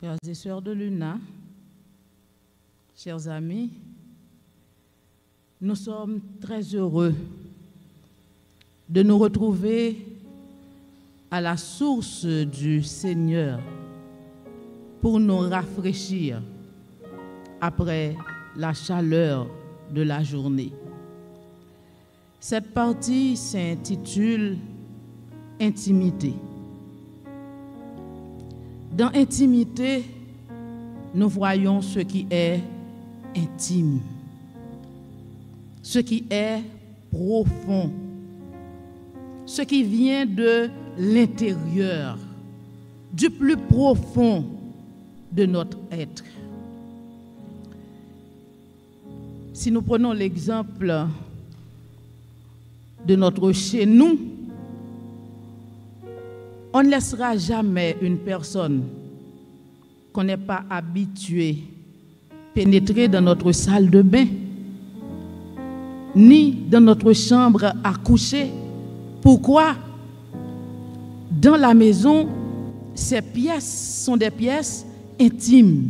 Frères et sœurs de l'UNA, chers amis, nous sommes très heureux de nous retrouver à la source du Seigneur pour nous rafraîchir après la chaleur de la journée. Cette partie s'intitule « Intimité ». Dans intimité, nous voyons ce qui est intime, ce qui est profond, ce qui vient de l'intérieur, du plus profond de notre être. Si nous prenons l'exemple de notre chez nous, on ne laissera jamais une personne qu'on n'est pas habitué pénétrer dans notre salle de bain, ni dans notre chambre à coucher. Pourquoi? Dans la maison, ces pièces sont des pièces intimes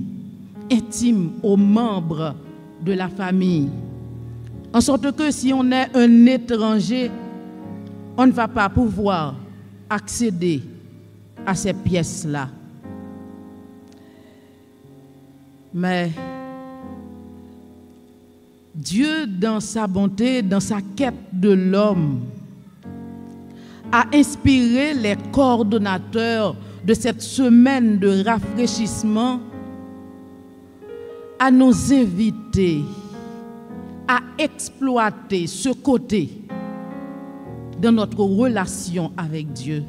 aux membres de la famille. En sorte que si on est un étranger, on ne va pas pouvoir accéder à ces pièces-là. Mais Dieu, dans sa bonté, dans sa quête de l'homme, a inspiré les coordonnateurs de cette semaine de rafraîchissement à nous inviter à exploiter ce côté dans notre relation avec Dieu.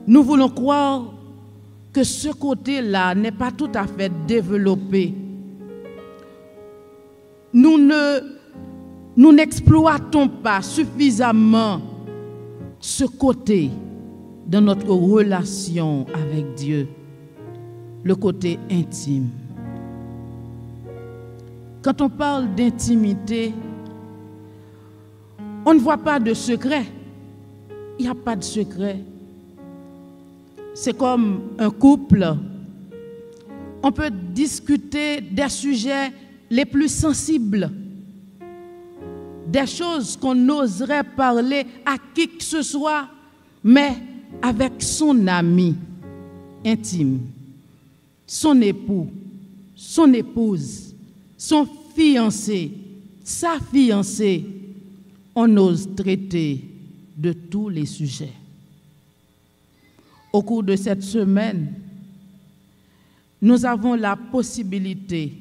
Nous voulons croire que ce côté-là n'est pas tout à fait développé. Nous n'exploitons pas suffisamment ce côté dans notre relation avec Dieu, le côté intime. Quand on parle d'intimité, on ne voit pas de secret. Il n'y a pas de secret. C'est comme un couple. On peut discuter des sujets les plus sensibles, des choses qu'on n'oserait parler à qui que ce soit, mais avec son ami intime, son époux, son épouse, son fiancé, sa fiancée. On ose traiter de tous les sujets. Au cours de cette semaine, nous avons la possibilité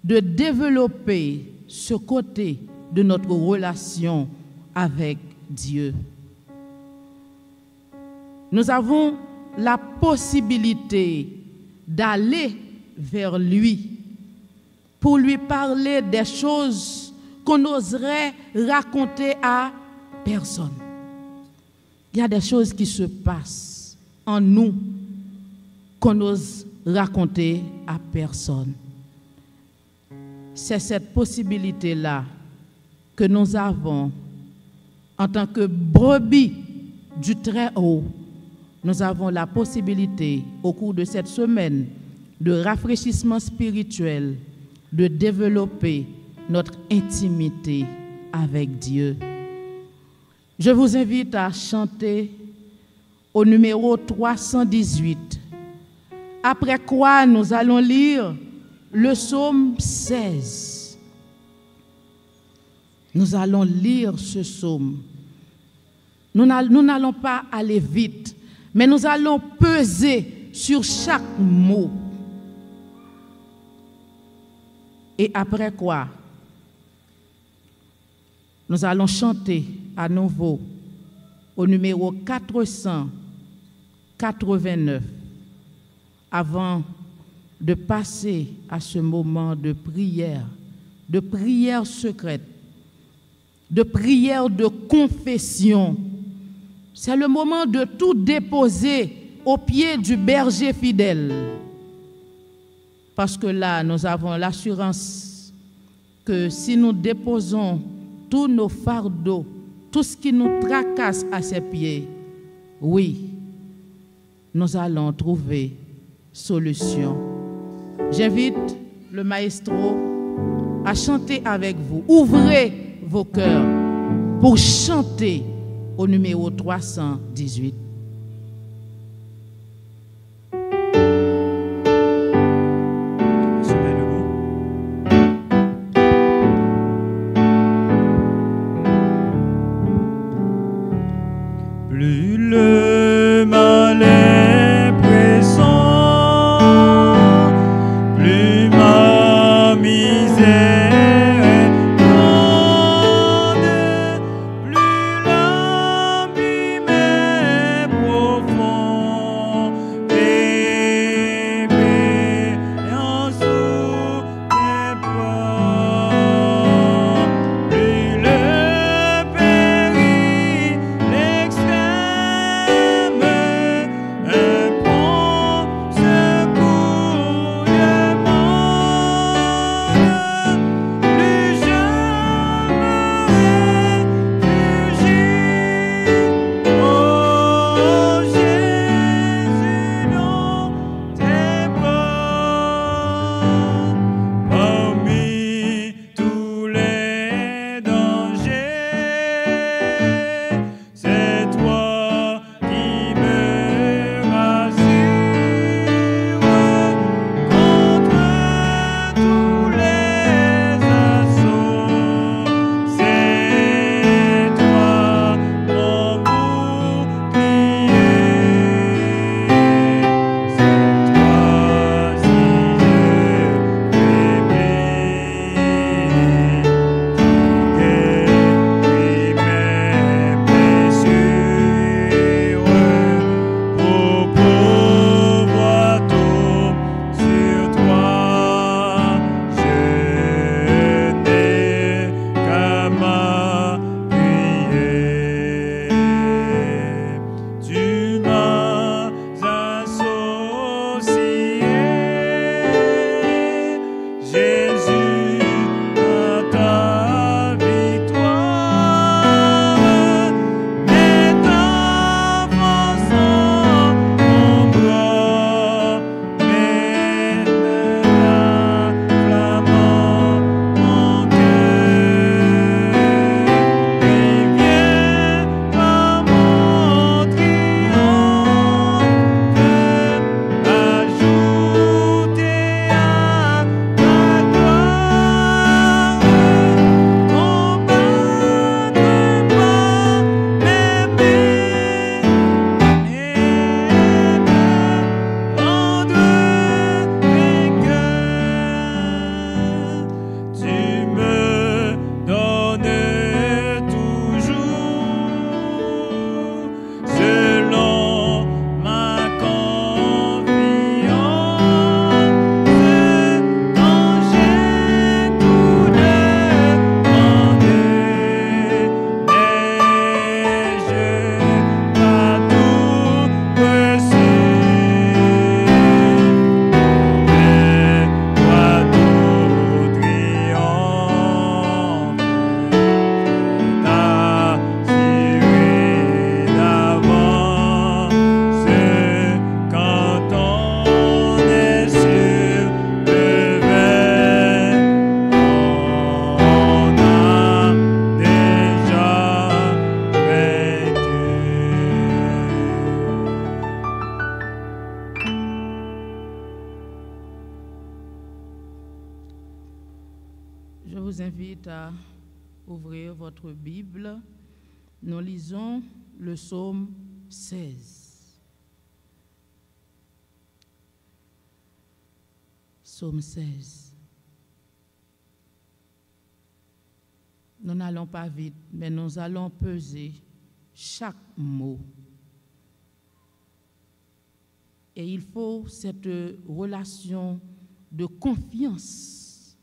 de développer ce côté de notre relation avec Dieu. Nous avons la possibilité d'aller vers lui pour lui parler des choses qu'on n'oserait raconter à personne. Il y a des choses qui se passent en nous qu'on n'ose raconter à personne. C'est cette possibilité-là que nous avons en tant que brebis du Très-Haut. Nous avons la possibilité, au cours de cette semaine de rafraîchissement spirituel, de développer notre intimité avec Dieu. Je vous invite à chanter au numéro 318. Après quoi, nous allons lire le psaume 16. Nous allons lire ce psaume. Nous n'allons pas aller vite, mais nous allons peser sur chaque mot. Et après quoi, nous allons chanter à nouveau au numéro 489 avant de passer à ce moment de prière secrète, de prière de confession. C'est le moment de tout déposer au pied du berger fidèle. Parce que là, nous avons l'assurance que si nous déposons tous nos fardeaux, tout ce qui nous tracasse à ses pieds, oui, nous allons trouver solution. J'invite le maestro à chanter avec vous. Ouvrez vos cœurs pour chanter au numéro 318. Plus le mal est pressant, plus ma misère est grande, plus l'abîme est profond, bébé en soutient pas, plus le péril l'extrême, un prompt secours demande, plus je me réfugie, oh Jésus, dans tes bras, parmi tous les dangers, c'est toi qui me rassures contre tous les assauts. C'est toi mon bouclier, c'est toi si je faiblis, guéris mes blessures, pour pouvoir tout sur toi, je n'ai qu'à m'appuyer. Tu m'as associé, Jésus, à ta victoire, mets ta force en mon bras, mets la flamme en mon cœur, et viens par mon triomphe, ajouter à ta gloire, combattre pas, m'aimer et me rendre vainqueur. Tu me donnes toujours selon ma confiance, quand j'ai tout demandé, n'ai-je pas tout reçu? Mais toi tout triomphe, t'assurer d'avance quand on est sur le vain, on a déjà vaincu. Je vous invite à ouvrir votre Bible. Nous lisons le psaume 16. Psaume 16. Nous n'allons pas vite, mais nous allons peser chaque mot. Et il faut cette relation de confiance,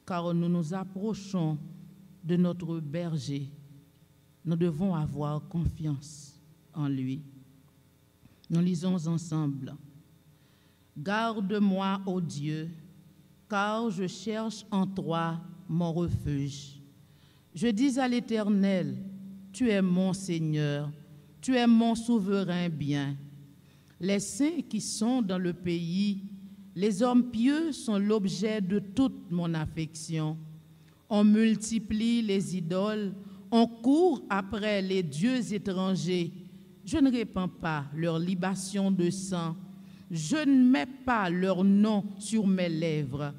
car nous nous approchons de notre berger. Nous devons avoir confiance en lui. Nous lisons ensemble. Garde-moi, ô Dieu, car je cherche en toi mon refuge. Je dis à l'Éternel, tu es mon Seigneur, tu es mon souverain bien. les saints qui sont dans le pays, les hommes pieux sont l'objet de toute mon affection. On multiplie les idoles, on court après les dieux étrangers. Je ne répands pas leur libation de sang. Je ne mets pas leur nom sur mes lèvres.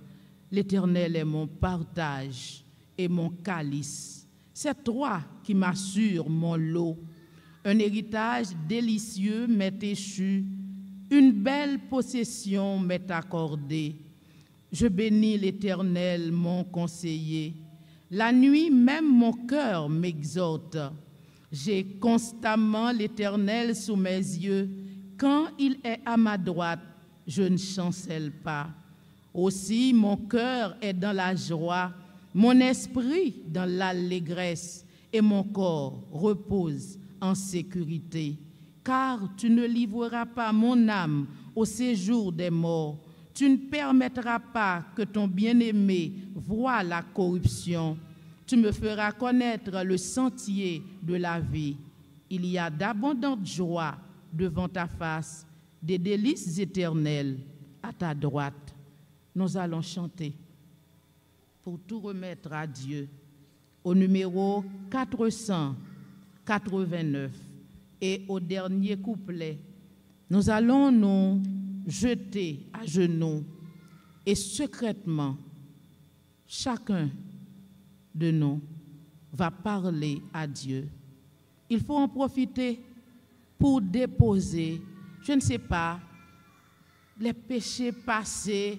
L'Éternel est mon partage et mon calice. C'est toi qui m'assures mon lot. Un héritage délicieux m'est échu. Une belle possession m'est accordée. Je bénis l'Éternel, mon conseiller. La nuit même, mon cœur m'exhorte. J'ai constamment l'Éternel sous mes yeux. Quand il est à ma droite, je ne chancelle pas. Aussi, mon cœur est dans la joie, mon esprit dans l'allégresse, et mon corps repose en sécurité. Car tu ne livreras pas mon âme au séjour des morts. Tu ne permettras pas que ton bien-aimé voie la corruption. Tu me feras connaître le sentier de la vie. Il y a d'abondantes joies devant ta face, des délices éternelles à ta droite. Nous allons chanter pour tout remettre à Dieu au numéro 489 et au dernier couplet. Nous allons nous jeter à genoux et secrètement, chacun de nous va parler à Dieu. Il faut en profiter pour déposer, je ne sais pas, les péchés passés,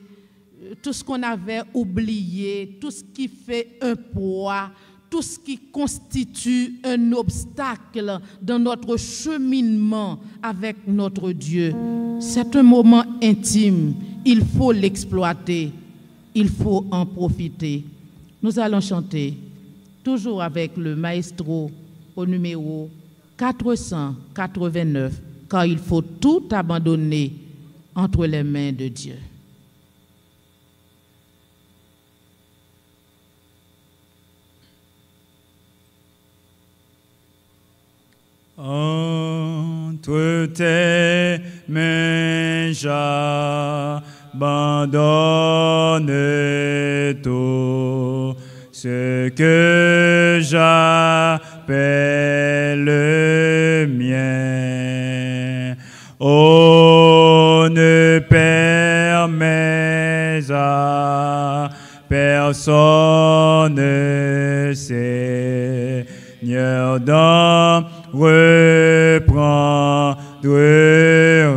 tout ce qu'on avait oublié, tout ce qui fait un poids, tout ce qui constitue un obstacle dans notre cheminement avec notre Dieu. C'est un moment intime, il faut l'exploiter, il faut en profiter. Nous allons chanter, toujours avec le maestro au numéro 489, car il faut tout abandonner entre les mains de Dieu. Entre tes mains, j'abandonne tout ce que j'appelle le mien. Oh, ne permets à personne, Seigneur, d'en reprendre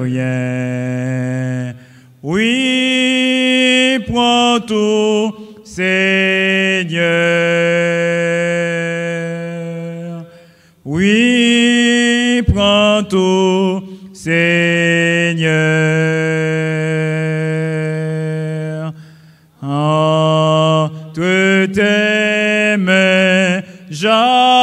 rien. Oui, prends tout, Seigneur. Oui, prends tout, Seigneur. Entre tes mains, j'abandonne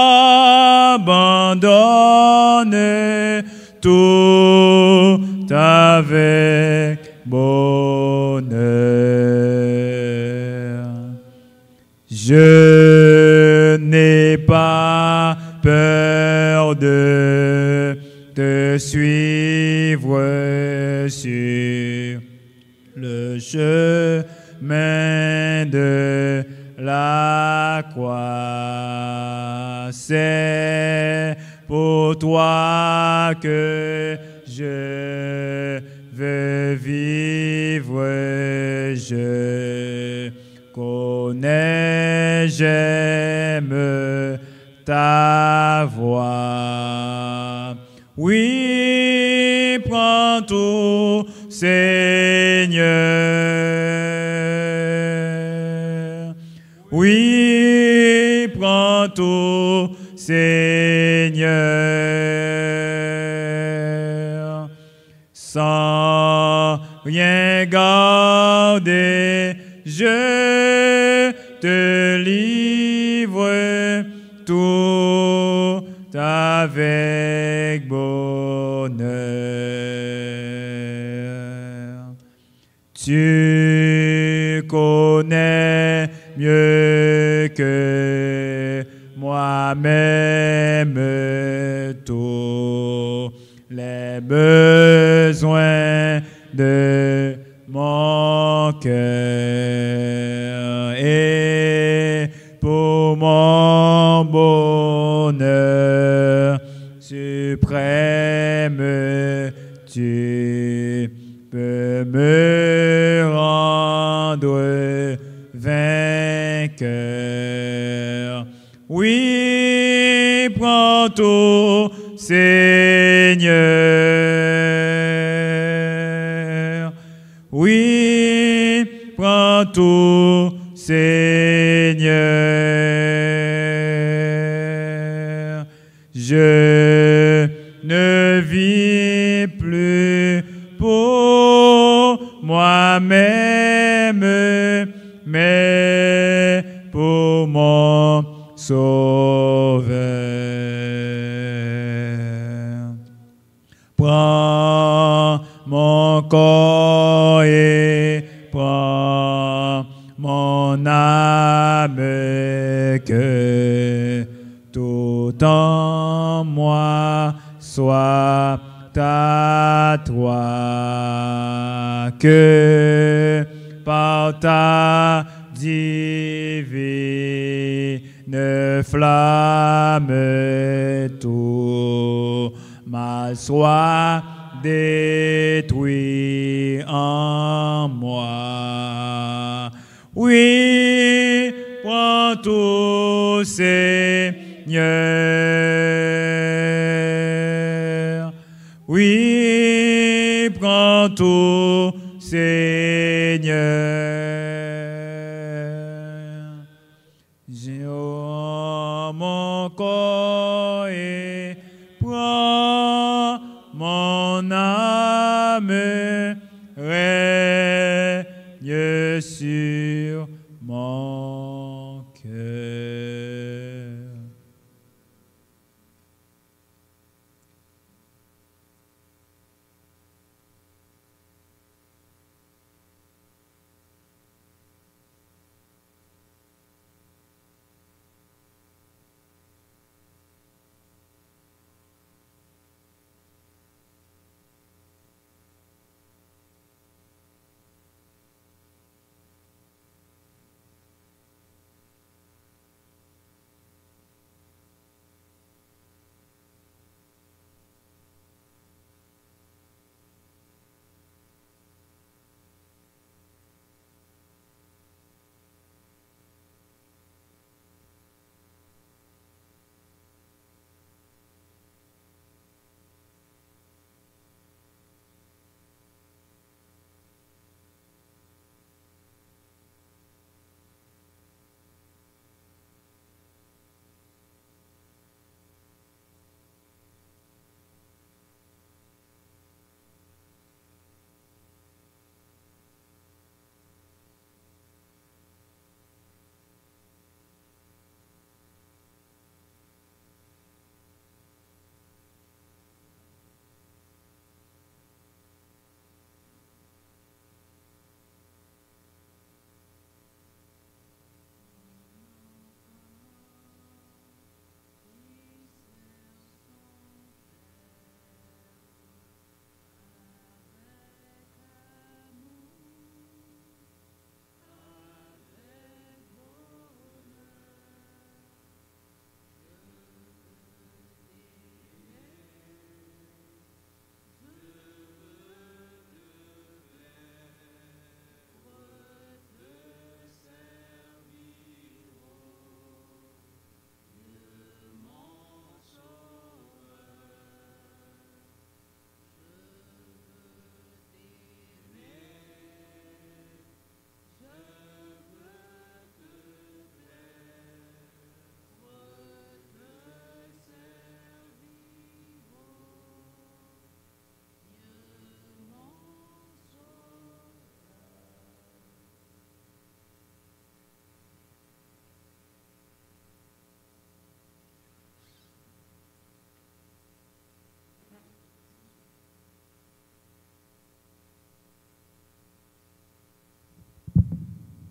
tout avec bonheur. Je n'ai pas peur de te suivre sur le chemin de la croix. C'est pour toi que je veux vivre. Je connais, j'aime ta voix. Oui, prends tout, Seigneur. Oui, prends tout, Seigneur. Sans rien garder, je te livre tout avec bonheur. Tu connais mieux que moi-même tous les les besoins de mon cœur et pour mon bonheur suprême, tu peux me rendre vainqueur. Oui, prends tout, Seigneur. Oui, prends tout, Seigneur. Je ne vis plus pour moi-même, mais pour mon Sauveur. Prends mon corps et prends mon âme, que tout en moi soit à toi, que par ta divine flamme tout mal soit détruit en moi. Oui, prends tout, Seigneur. Oui, prends tout, Seigneur. J'ai mon corps et prends mon âme, règne sur mon cœur.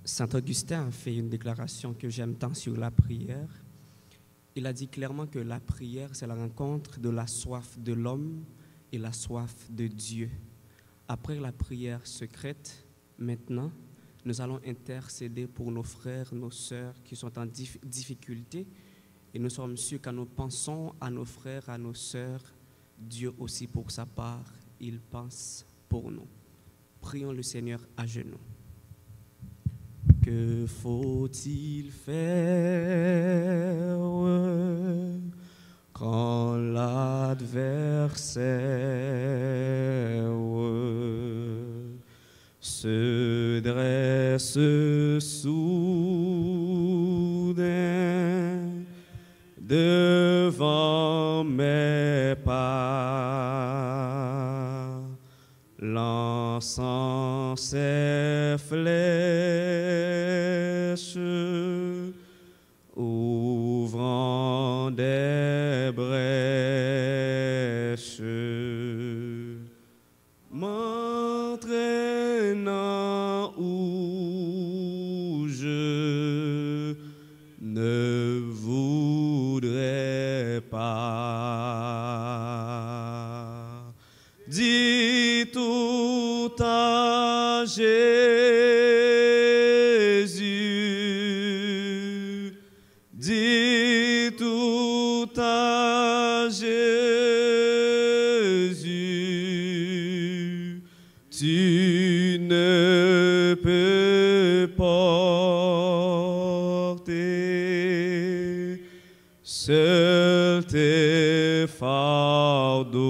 Saint Augustin a fait une déclaration que j'aime tant sur la prière. Il a dit clairement que la prière, c'est la rencontre de la soif de l'homme et la soif de Dieu. Après la prière secrète, maintenant, nous allons intercéder pour nos frères, nos sœurs qui sont en difficulté. Et nous sommes sûrs quand nous pensons à nos frères, à nos sœurs, Dieu aussi pour sa part, il pense pour nous. Prions le Seigneur à genoux. Que faut-il faire quand l'adversaire se dresse soudain devant mes pas, lançant ses flèches, ouvrant des brèches, m'entraînant où je ne voudrais pas. Dis tout à Jésus, dis tout à Jésus, tu ne peux porter seul tes fardeaux.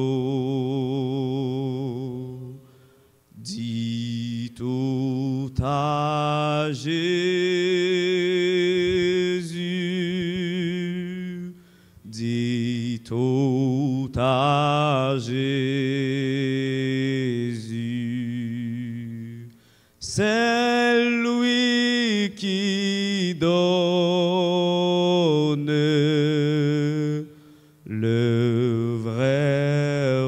Dis tout à Jésus, dis tout à Jésus. C'est lui qui donne le vrai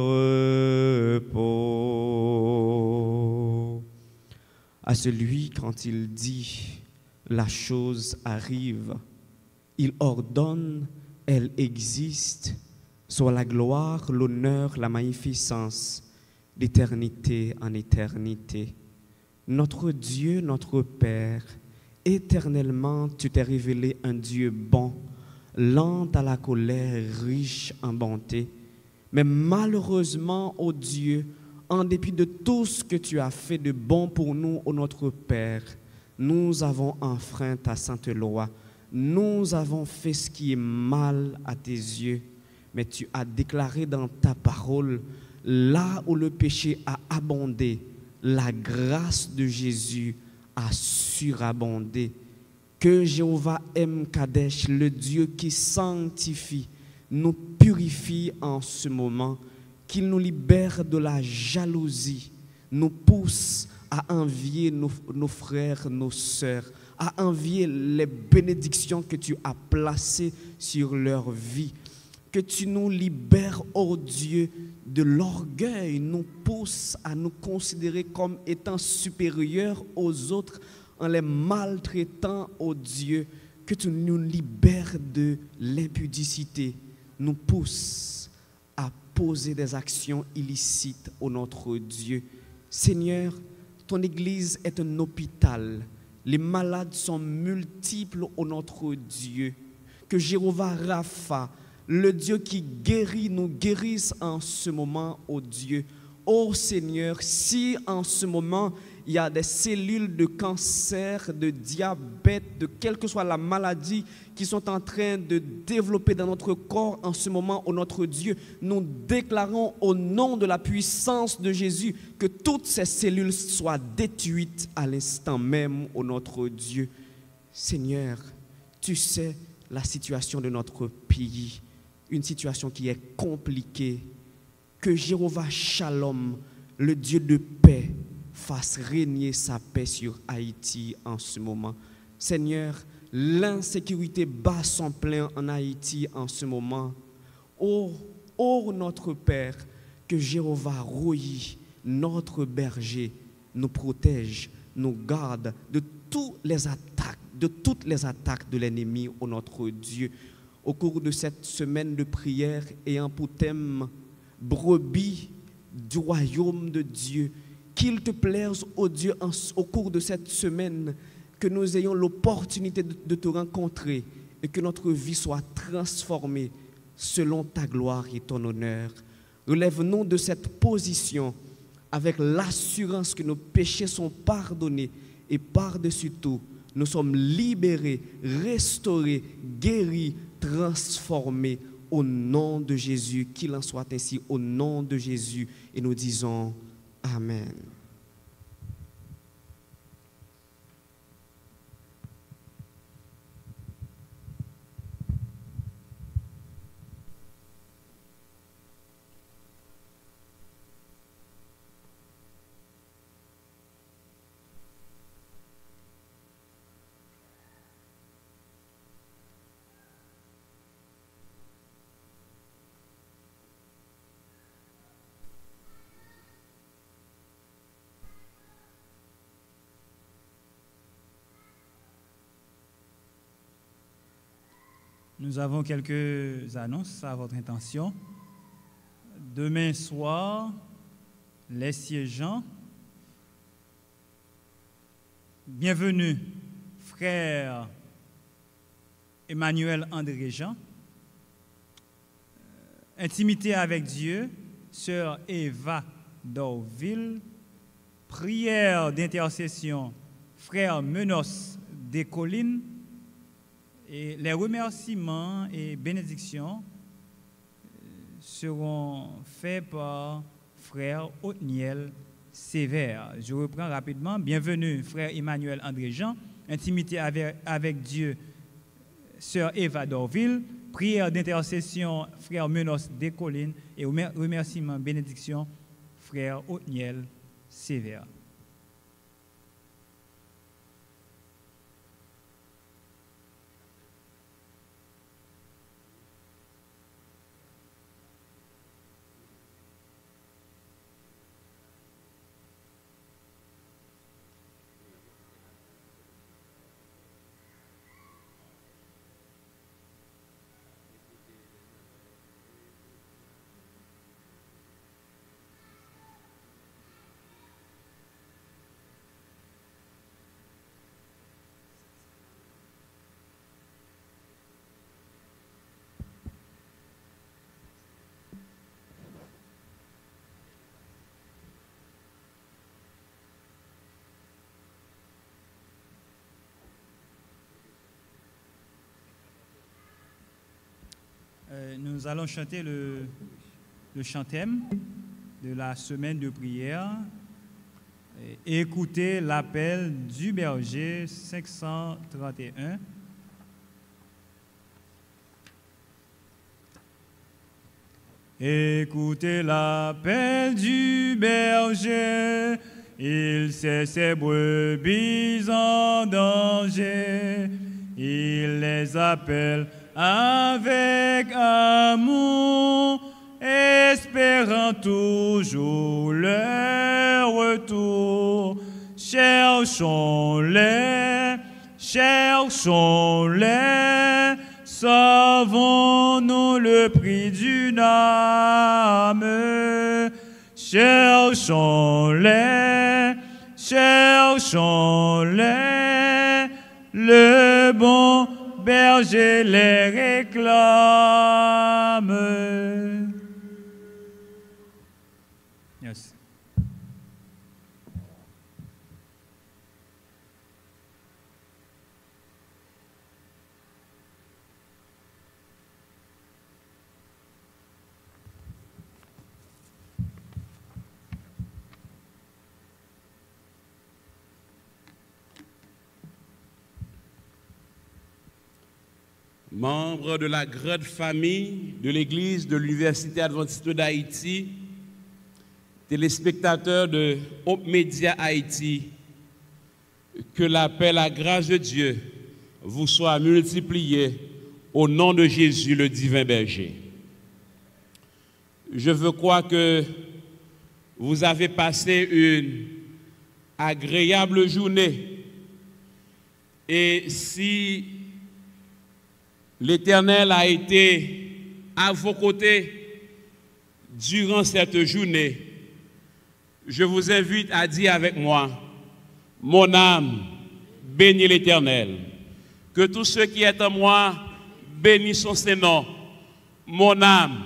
repos. À celui, quand il dit la chose arrive, il ordonne, elle existe, soit la gloire, l'honneur, la magnificence, d'éternité en éternité. Notre Dieu, notre Père, éternellement, tu t'es révélé un Dieu bon, lent à la colère, riche en bonté. Mais malheureusement, ô Dieu, en dépit de tout ce que tu as fait de bon pour nous, ô notre Père, nous avons enfreint ta sainte loi. Nous avons fait ce qui est mal à tes yeux. Mais tu as déclaré dans ta parole, là où le péché a abondé, la grâce de Jésus a surabondé. Que Jéhovah Kadesh, le Dieu qui sanctifie, nous purifie en ce moment, qu'il nous libère de la jalousie, nous pousse à envier nos frères, nos sœurs, à envier les bénédictions que tu as placées sur leur vie. Que tu nous libères, ô Dieu, de l'orgueil, nous pousse à nous considérer comme étant supérieurs aux autres en les maltraitant, ô Dieu. Que tu nous libères de l'impudicité, nous pousse à poser des actions illicites, ô notre Dieu. Seigneur, ton Église est un hôpital. Les malades sont multiples, ô notre Dieu. Que Jéhovah Rapha, le Dieu qui guérit, nous guérisse en ce moment, ô Dieu. Ô Seigneur, si en ce moment, il y a des cellules de cancer, de diabète, de quelle que soit la maladie qui sont en train de développer dans notre corps en ce moment, ô notre Dieu, nous déclarons au nom de la puissance de Jésus que toutes ces cellules soient détruites à l'instant même, ô notre Dieu. Seigneur, tu sais la situation de notre pays, une situation qui est compliquée. Que Jéhovah Shalom, le Dieu de paix, fasse régner sa paix sur Haïti en ce moment. Seigneur, l'insécurité bat son plein en Haïti en ce moment. Ô notre Père, que Jéhovah Rohi, notre berger, nous protège, nous garde de toutes les attaques de l'ennemi, ô notre Dieu. Au cours de cette semaine de prière ayant pour thème brebis du royaume de Dieu. Qu'il te plaise, ô Dieu, au cours de cette semaine, que nous ayons l'opportunité de te rencontrer et que notre vie soit transformée selon ta gloire et ton honneur. Relève-nous de cette position avec l'assurance que nos péchés sont pardonnés et par-dessus tout, nous sommes libérés, restaurés, guéris, transformés au nom de Jésus. Qu'il en soit ainsi au nom de Jésus. Et nous disons Amen. Nous avons quelques annonces à votre intention. Demain soir, les siégeants. Bienvenue, frère Emmanuel André Jean. Intimité avec Dieu, sœur Eva Dorville. Prière d'intercession, frère Menos Descollines. Et les remerciements et bénédictions seront faits par frère Othniel Sévère. Je reprends rapidement. Bienvenue, frère Emmanuel André Jean. Intimité avec Dieu, sœur Eva Dorville. Prière d'intercession, frère Menos Descollines. Et remerciements, bénédictions, frère Othniel Sévère. Nous allons chanter le chant-thème de la semaine de prière. Écoutez l'appel du berger 531. Écoutez l'appel du berger, il sait ses brebis en danger, il les appelle avec amour, espérant toujours leur retour. Cherchons-les, cherchons-les, sauvons-nous le prix d'une âme. Cherchons-les, cherchons-les, le bon berger les réclame. Yes. Membres de la grande famille de l'Église de l'Université adventiste d'Haïti, téléspectateurs de Hope Media Haïti, que la paix, la grâce de Dieu vous soit multipliée au nom de Jésus, le divin berger. Je veux croire que vous avez passé une agréable journée et si l'Éternel a été à vos côtés durant cette journée, Je vous invite à dire avec moi, mon âme bénit l'Éternel. Que tout ce qui est en moi bénisse son Saint-Nom. Mon âme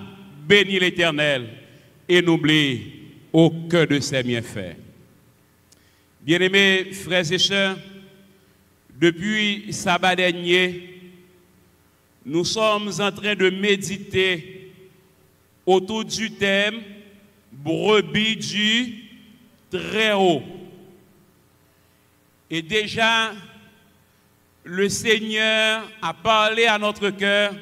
bénit l'Éternel et n'oublie aucun de ses bienfaits. Bien-aimés frères et sœurs, depuis sabbat dernier, nous sommes en train de méditer autour du thème brebis du Très-Haut. Et déjà, le Seigneur a parlé à notre cœur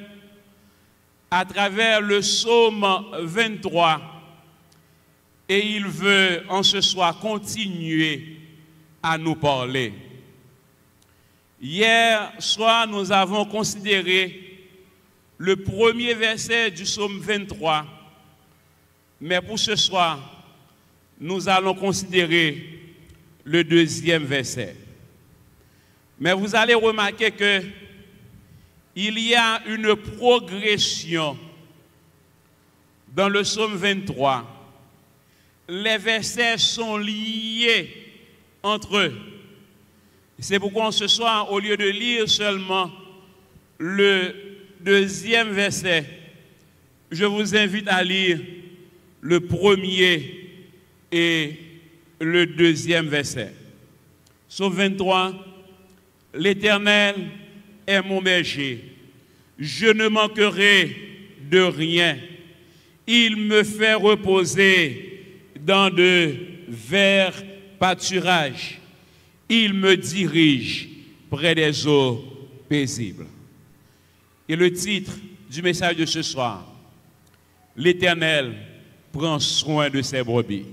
à travers le psaume 23 et il veut en ce soir continuer à nous parler. Hier soir, nous avons considéré le premier verset du psaume 23, mais pour ce soir, nous allons considérer le deuxième verset. Mais vous allez remarquer que il y a une progression dans le psaume 23. Les versets sont liés entre eux. C'est pourquoi ce soir, au lieu de lire seulement le deuxième verset, je vous invite à lire le premier et le deuxième verset. Psaume 23, l'Éternel est mon berger, je ne manquerai de rien. Il me fait reposer dans de verts pâturages. Il me dirige près des eaux paisibles. Et le titre du message de ce soir, l'Éternel prend soin de ses brebis.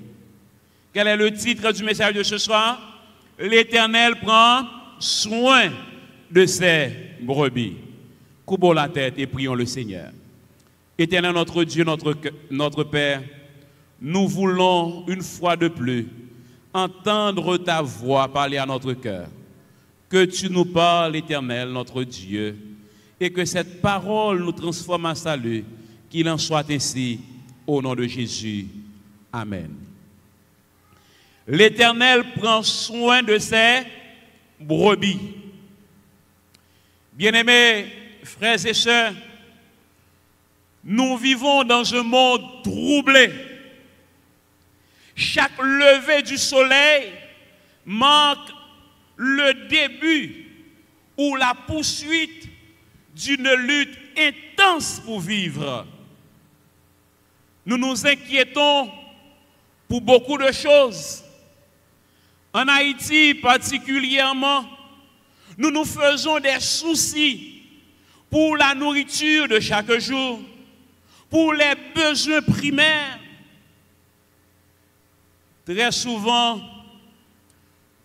Quel est le titre du message de ce soir? L'Éternel prend soin de ses brebis. Coupons la tête et prions le Seigneur. Éternel notre Dieu, notre Père, nous voulons une fois de plus entendre ta voix parler à notre cœur. Que tu nous parles, Éternel, notre Dieu, et que cette parole nous transforme en salut, qu'il en soit ainsi, au nom de Jésus. Amen. L'Éternel prend soin de ses brebis. Bien-aimés frères et sœurs, nous vivons dans un monde troublé. Chaque lever du soleil marque le début ou la poursuite d'une lutte intense pour vivre. Nous nous inquiétons pour beaucoup de choses. En Haïti particulièrement, nous nous faisons des soucis pour la nourriture de chaque jour, pour les besoins primaires. Très souvent,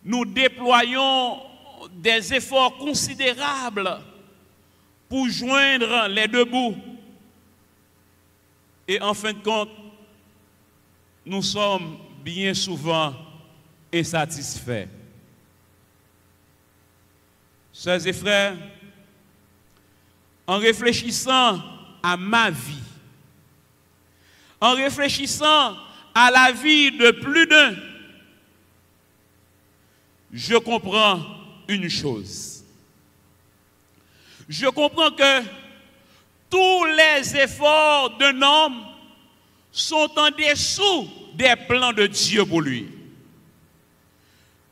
nous déployons des efforts considérables pour joindre les deux bouts. Et en fin de compte, nous sommes bien souvent insatisfaits. Sœurs et frères, en réfléchissant à ma vie, en réfléchissant à la vie de plus d'un, je comprends une chose. Je comprends que tous les efforts d'un homme sont en dessous des plans de Dieu pour lui.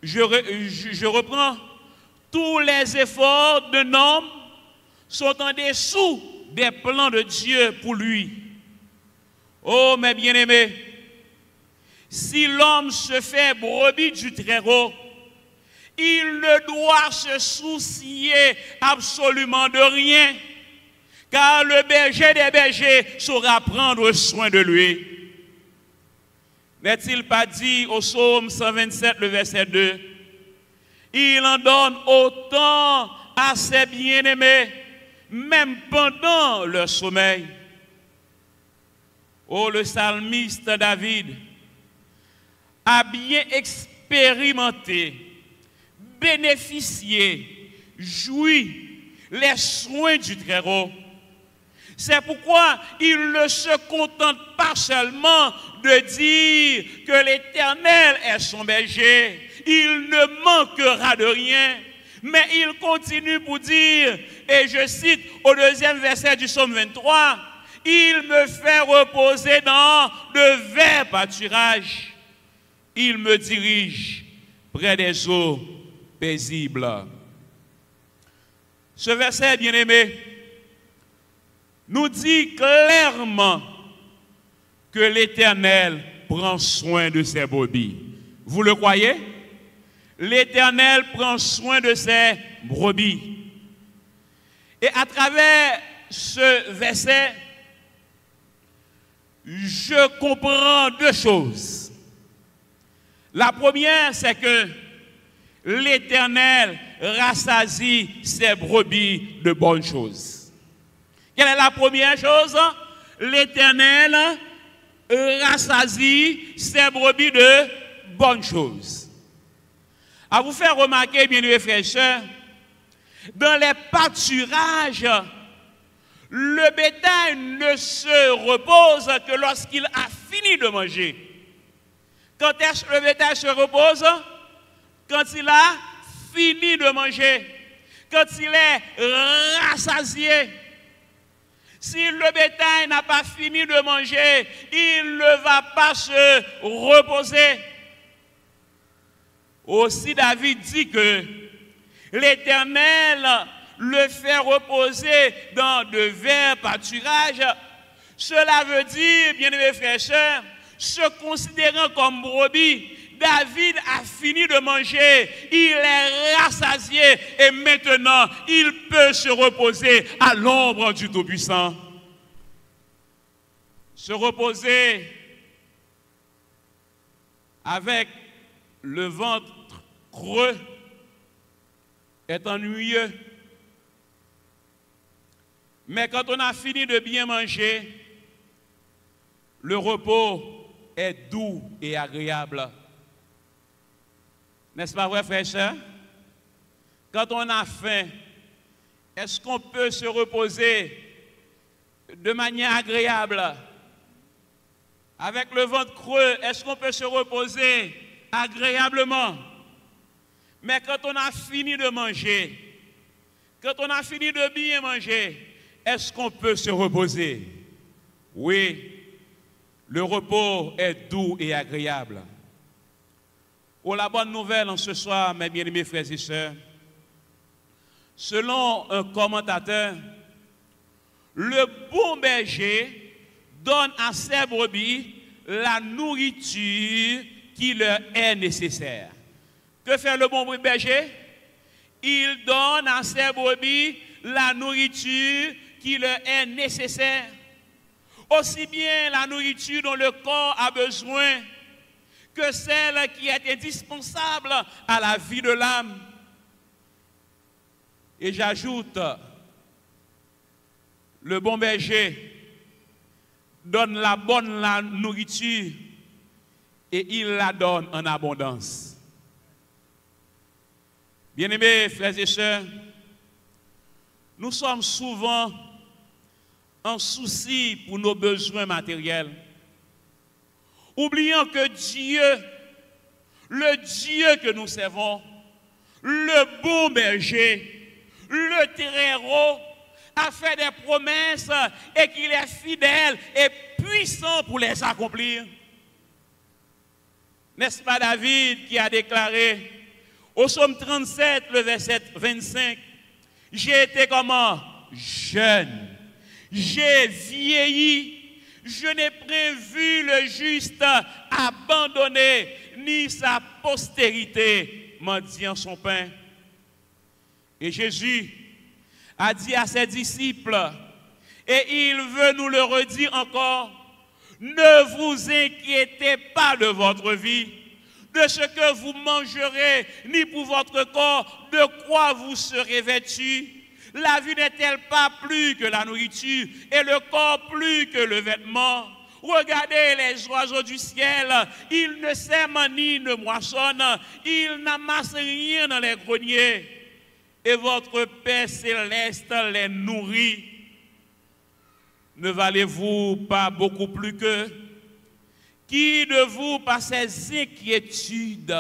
Je reprends. Tous les efforts d'un homme sont en dessous des plans de Dieu pour lui. Oh, mes bien-aimés, si l'homme se fait brebis du Très-Haut, il ne doit se soucier absolument de rien, car le berger des bergers saura prendre soin de lui. N'est-il pas dit au psaume 127, le verset 2, il en donne autant à ses bien-aimés, même pendant leur sommeil. Oh, le psalmiste David a bien expérimenté, bénéficié, joui les soins du Très-Haut. C'est pourquoi il ne se contente pas seulement de dire que l'Éternel est son berger, il ne manquera de rien, mais il continue pour dire, et je cite au 2e verset du psaume 23, « Il me fait reposer dans de verts pâturages, il me dirige près des eaux paisibles. » Ce verset, bien-aimé, nous dit clairement que l'Éternel prend soin de ses brebis. Vous le croyez? L'Éternel prend soin de ses brebis. Et à travers ce verset, je comprends deux choses. La première, c'est que l'Éternel rassasie ses brebis de bonnes choses. Quelle est la première chose? L'Éternel rassasie ses brebis de bonnes choses. À vous faire remarquer, bien-aimés frères et sœurs, dans les pâturages, le bétail ne se repose que lorsqu'il a fini de manger. Quand est-ce que le bétail se repose? Quand il a fini de manger, quand il est rassasié. Si le bétail n'a pas fini de manger, il ne va pas se reposer. Aussi David dit que l'Éternel le fait reposer dans de verts pâturages. Cela veut dire, bien-aimés frères et sœurs, se considérant comme brebis, David a fini de manger, il est rassasié et maintenant il peut se reposer à l'ombre du Tout-Puissant. Se reposer avec le ventre creux est ennuyeux. Mais quand on a fini de bien manger, le repos est doux et agréable. N'est-ce pas vrai, frères et sœurs? Quand on a faim, est-ce qu'on peut se reposer de manière agréable? Avec le ventre creux, est-ce qu'on peut se reposer agréablement? Mais quand on a fini de manger, quand on a fini de bien manger, est-ce qu'on peut se reposer? Oui, le repos est doux et agréable. Oh, la bonne nouvelle en ce soir, mes bien-aimés frères et sœurs, selon un commentateur, le bon berger donne à ses brebis la nourriture qui leur est nécessaire. Que fait le bon berger? Il donne à ses brebis la nourriture qui leur est nécessaire. Aussi bien la nourriture dont le corps a besoin que celle qui est indispensable à la vie de l'âme. Et j'ajoute, le bon berger donne la bonne nourriture et il la donne en abondance. Bien-aimés frères et sœurs, nous sommes souvent en souci pour nos besoins matériels, oubliant que Dieu, le Dieu que nous servons, le bon berger, le Très-Haut, a fait des promesses et qu'il est fidèle et puissant pour les accomplir. N'est-ce pas David qui a déclaré au psaume 37, le verset 25, « J'ai été comment? Jeune. J'ai vieilli. Je n'ai pas vu le juste abandonné, ni sa postérité mendiant son pain. » Et Jésus a dit à ses disciples, et il veut nous le redire encore, « Ne vous inquiétez pas de votre vie, de ce que vous mangerez, ni pour votre corps, de quoi vous serez vêtus. La vie n'est-elle pas plus que la nourriture, et le corps plus que le vêtement? Regardez les oiseaux du ciel, ils ne sèment ni ne moissonnent, ils n'amassent rien dans les greniers, et votre Père céleste les nourrit. ne valez-vous pas beaucoup plus qu'eux? Qui de vous, par ses inquiétudes,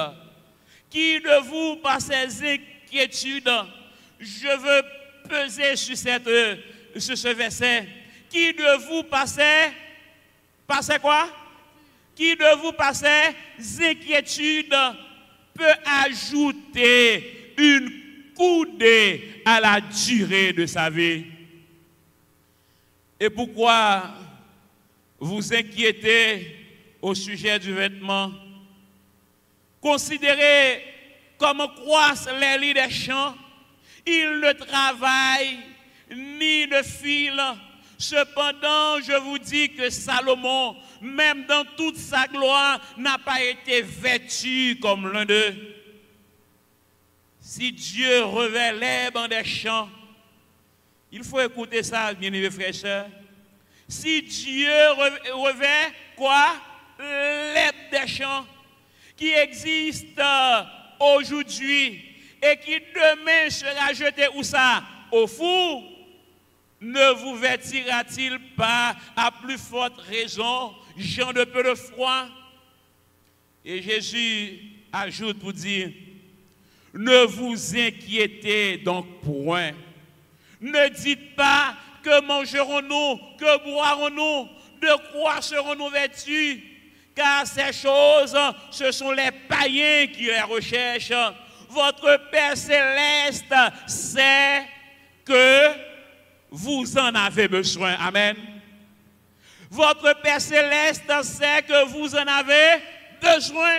qui de vous, par ses inquiétudes, je veux peser sur ce verset, qui de vous, par ses quoi? Qui de vous, par ses inquiétudes, peut ajouter une coudée à la durée de sa vie? Et pourquoi vous inquiétez au sujet du vêtement? Considérez comment croissent les lits des champs. Ils ne travaillent ni ne filent. Cependant, je vous dis que Salomon, même dans toute sa gloire, n'a pas été vêtu comme l'un d'eux. Si Dieu revêt l'herbe des champs, il faut écouter ça, bien-aimés frères et sœurs. Si Dieu revêt quoi? L'herbe des champs qui existe aujourd'hui et qui demain sera jeté où ça? Au four, ne vous vêtira-t-il pas à plus forte raison, gens de peu de froid? Et Jésus ajoute pour dire, ne vous inquiétez donc point. Ne dites pas que mangerons-nous, que boirons-nous, de quoi serons-nous vêtus? Car ces choses, ce sont les païens qui les recherchent. Votre Père céleste sait que vous en avez besoin. Amen. Votre Père céleste sait que vous en avez besoin.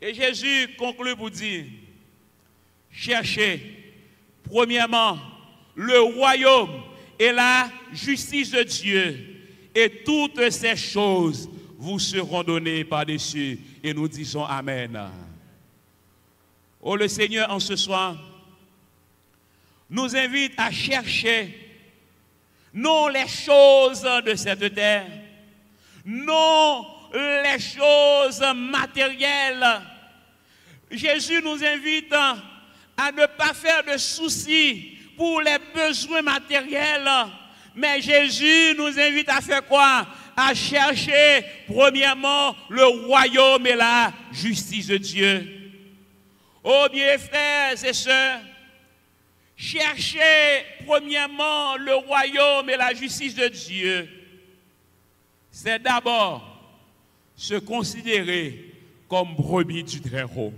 Et Jésus conclut pour dire, cherchez premièrement le royaume et la justice de Dieu, et toutes ces choses vous seront données par-dessus. Et nous disons Amen. Oh, le Seigneur, en ce soir, nous invite à chercher non les choses de cette terre, non les choses matérielles. Jésus nous invite à ne pas faire de soucis pour les besoins matériels, mais Jésus nous invite à faire quoi? À chercher premièrement le royaume et la justice de Dieu. Oh bien frères et sœurs, cherchez premièrement le royaume et la justice de Dieu. C'est d'abord se considérer comme brebis du Très-Haut.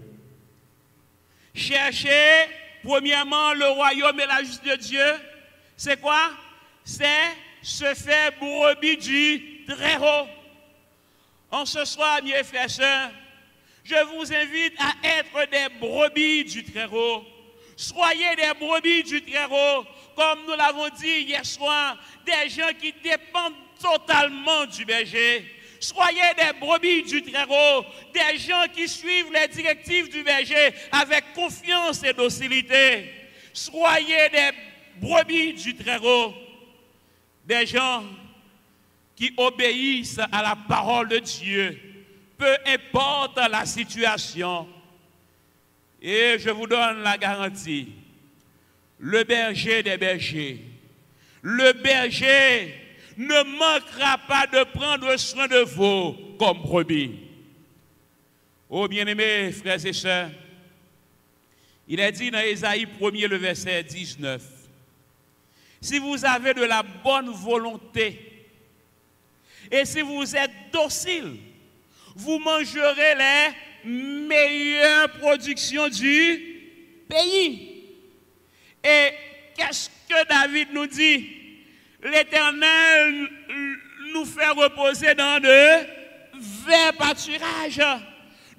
Cherchez premièrement le royaume et la justice de Dieu. C'est quoi? C'est se faire brebis du Très-Haut. En ce soir, mes frères et sœurs, je vous invite à être des brebis du Très-Haut. Soyez des brebis du Très-Haut, comme nous l'avons dit hier soir, des gens qui dépendent totalement du berger. Soyez des brebis du Très-Haut, des gens qui suivent les directives du berger avec confiance et docilité. Soyez des brebis du Très-Haut, des gens qui obéissent à la parole de Dieu, peu importe la situation. Et je vous donne la garantie, le berger des bergers, le berger ne manquera pas de prendre soin de vous comme brebis. Oh bien-aimés frères et sœurs, il est dit dans Ésaïe 1er, le verset 19, si vous avez de la bonne volonté et si vous êtes docile, vous mangerez les meilleures productions du pays. Et qu'est-ce que David nous dit? L'Éternel nous fait reposer dans de verts pâturages.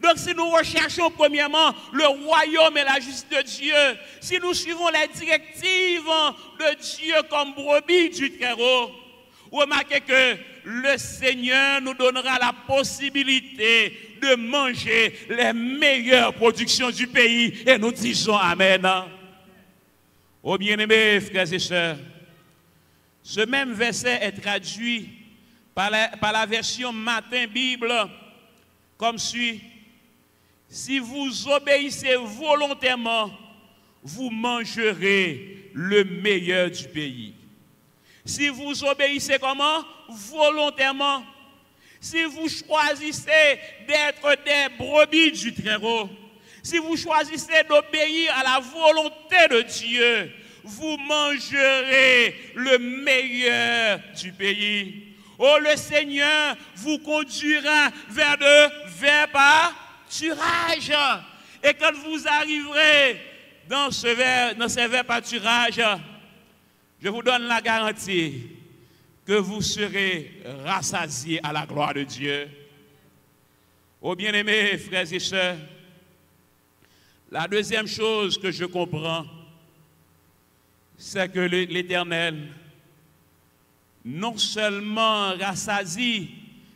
Donc si nous recherchons premièrement le royaume et la justice de Dieu, si nous suivons les directives de Dieu comme brebis du Très-Haut, remarquez que le Seigneur nous donnera la possibilité de manger les meilleures productions du pays. Et nous disons Amen. Oh bien-aimés frères et sœurs, ce même verset est traduit par la version Matin Bible comme suit. Si vous obéissez volontairement, vous mangerez le meilleur du pays. si vous obéissez comment? Volontairement. Si vous choisissez d'être des brebis du Très-Haut, si vous choisissez d'obéir à la volonté de Dieu, vous mangerez le meilleur du pays. Oh, le Seigneur vous conduira vers de pâturages. Et quand vous arriverez dans ces verts pâturages, je vous donne la garantie que vous serez rassasiés à la gloire de Dieu. Oh, bien-aimés frères et sœurs, la deuxième chose que je comprends, c'est que l'Éternel non seulement rassasie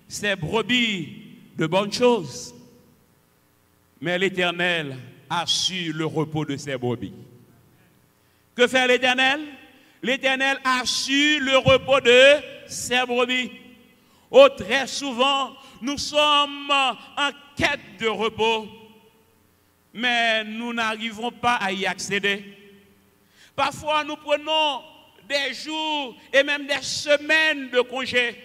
ses brebis de bonnes choses, mais l'Éternel assure le repos de ses brebis. Que fait l'Éternel? L'Éternel assure le repos de ses brebis. Oh, très souvent, nous sommes en quête de repos, mais nous n'arrivons pas à y accéder. Parfois, nous prenons des jours et même des semaines de congé.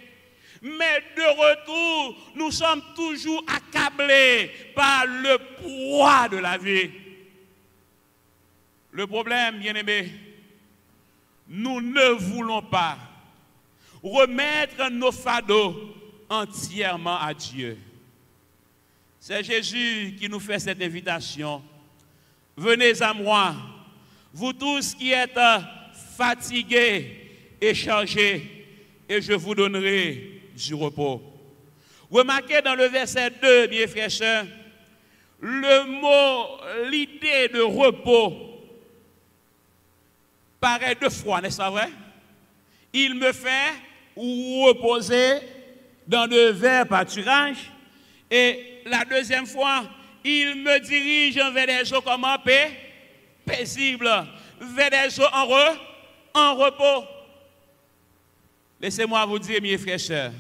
Mais de retour, nous sommes toujours accablés par le poids de la vie. Le problème, bien-aimés, nous ne voulons pas remettre nos fardeaux entièrement à Dieu. C'est Jésus qui nous fait cette invitation. Venez à moi, vous tous qui êtes fatigués et chargés, et je vous donnerai du repos. Remarquez dans le verset 2, bien frères et sœurs, l'idée de repos paraît deux fois, n'est-ce pas vrai? Il me fait reposer dans de verts pâturages, et la deuxième fois, il me dirige vers des eaux comment paisibles, vers des eaux en repos. Laissez-moi vous dire, mes frères et sœurs,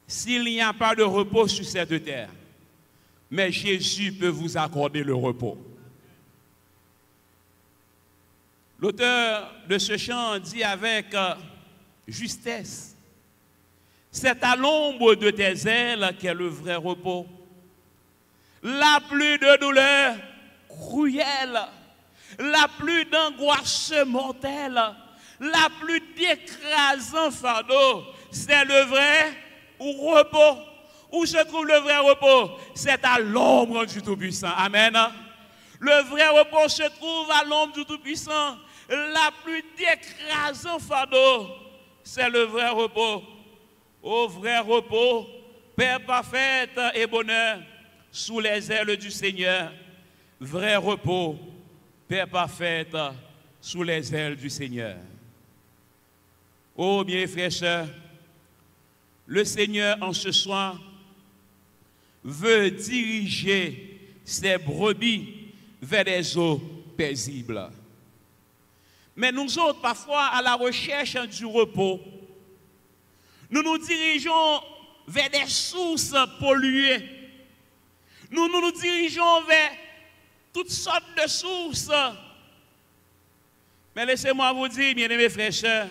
s'il n'y a pas de repos sur cette terre, mais Jésus peut vous accorder le repos. L'auteur de ce chant dit avec justesse, c'est à l'ombre de tes ailes qu'est le vrai repos. La plus de douleur cruelle, la plus d'angoisse mortelle, la plus d'écrasant fardeau, c'est le vrai repos. Où se trouve le vrai repos? C'est à l'ombre du Tout-Puissant. Amen. Le vrai repos se trouve à l'ombre du Tout-Puissant. La plus d'écrasant fardeau, c'est le vrai repos. Au vrai repos, paix parfaite et bonheur sous les ailes du Seigneur. Vrai repos, paix parfaite sous les ailes du Seigneur. Oh bien frères et sœurs, le Seigneur en ce soir veut diriger ses brebis vers des eaux paisibles. Mais nous autres, parfois, à la recherche du repos, nous nous dirigeons vers des sources polluées. Nous nous dirigeons vers toutes sortes de sources. Mais laissez-moi vous dire, bien-aimés frères et sœurs,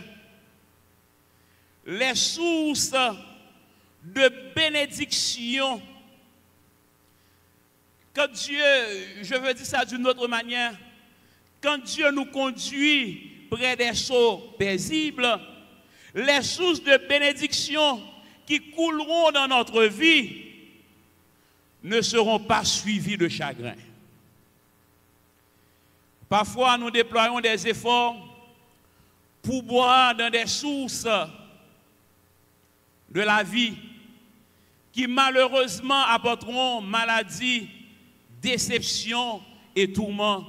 les sources de bénédiction, quand Dieu, je veux dire ça d'une autre manière, quand Dieu nous conduit près des eaux paisibles, les sources de bénédiction qui couleront dans notre vie ne seront pas suivies de chagrin. Parfois, nous déployons des efforts pour boire dans des sources de la vie qui malheureusement apporteront maladie, déception et tourment.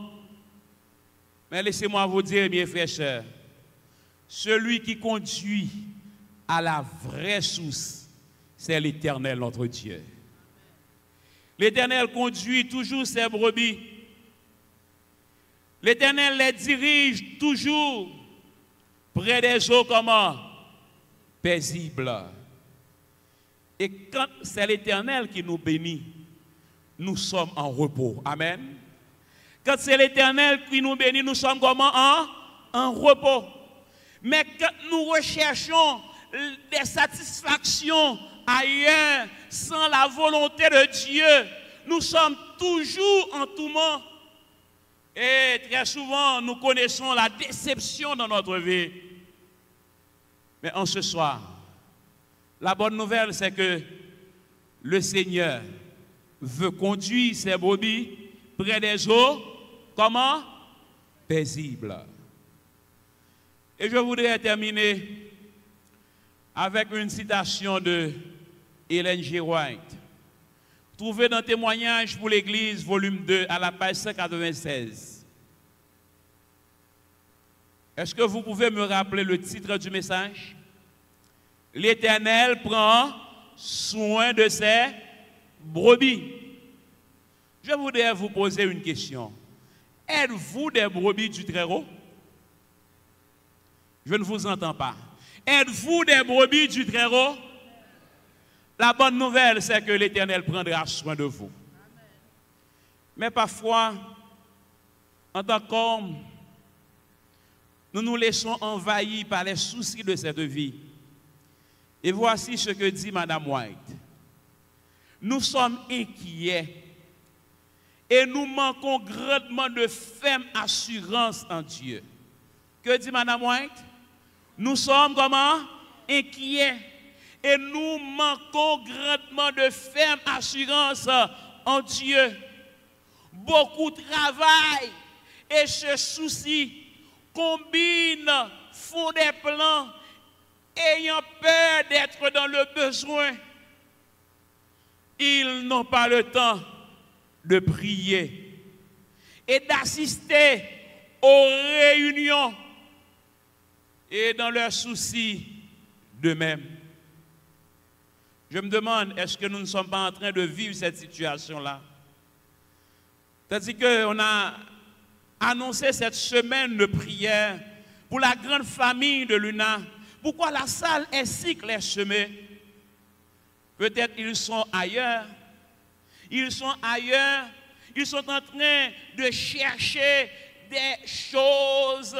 Mais laissez-moi vous dire, mes frères et sœurs, celui qui conduit à la vraie source, c'est l'Éternel, notre Dieu. L'Éternel conduit toujours ses brebis. L'Éternel les dirige toujours près des eaux comment? Paisibles. Et quand c'est l'Éternel qui nous bénit, nous sommes en repos. Amen. Quand c'est l'Éternel qui nous bénit, nous sommes comment? En repos. Mais quand nous recherchons des satisfactions ailleurs, sans la volonté de Dieu, nous sommes toujours en tourment. Et très souvent, nous connaissons la déception dans notre vie. Mais en ce soir, la bonne nouvelle, c'est que le Seigneur veut conduire ses brebis près des eaux, comment? Paisibles. Et je voudrais terminer avec une citation de Ellen G. White, trouvée dans Témoignages pour l'Église, volume 2, à la page 196. Est-ce que vous pouvez me rappeler le titre du message? L'Éternel prend soin de ses brebis. Je voudrais vous poser une question. Êtes-vous des brebis du Très-Haut? Je ne vous entends pas. Êtes-vous des brebis du Très-Haut? La bonne nouvelle, c'est que l'Éternel prendra soin de vous. Mais parfois, en tant qu'homme, nous nous laissons envahir par les soucis de cette vie. Et voici ce que dit Madame White. Nous sommes inquiets et nous manquons grandement de ferme assurance en Dieu. Que dit Madame White? Nous sommes comment? Inquiets et nous manquons grandement de ferme assurance en Dieu. Beaucoup travaillent et se soucient, combinent, font des plans, ayant peur d'être dans le besoin. Ils n'ont pas le temps de prier et d'assister aux réunions et dans leurs soucis d'eux-mêmes. Je me demande, est-ce que nous ne sommes pas en train de vivre cette situation-là? C'est-à-dire qu'on a annoncé cette semaine de prière pour la grande famille de l'UNA. Pourquoi la salle est si clairsemée? Peut-être ils sont ailleurs. Ils sont ailleurs. Ils sont en train de chercher des choses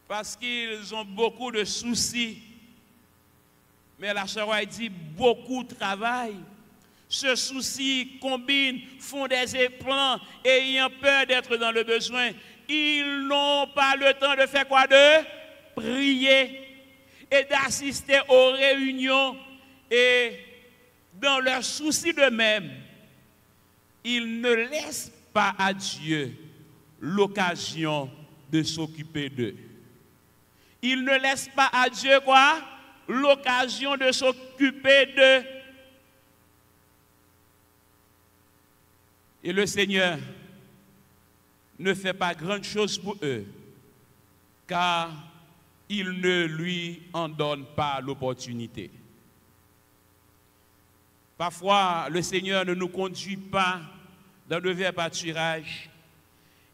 parce qu'ils ont beaucoup de soucis. Mais la sœur a dit beaucoup travaillent. Ce souci combine, font des plans, ayant peur d'être dans le besoin. Ils n'ont pas le temps de faire quoi? De prier et d'assister aux réunions. Et dans leurs soucis d'eux-mêmes, ils ne laissent pas à Dieu l'occasion de s'occuper d'eux. Ils ne laissent pas à Dieu quoi? L'occasion de s'occuper d'eux. Et le Seigneur ne fait pas grande chose pour eux, car il ne lui en donne pas l'opportunité. Parfois, le Seigneur ne nous conduit pas dans de verts pâturages.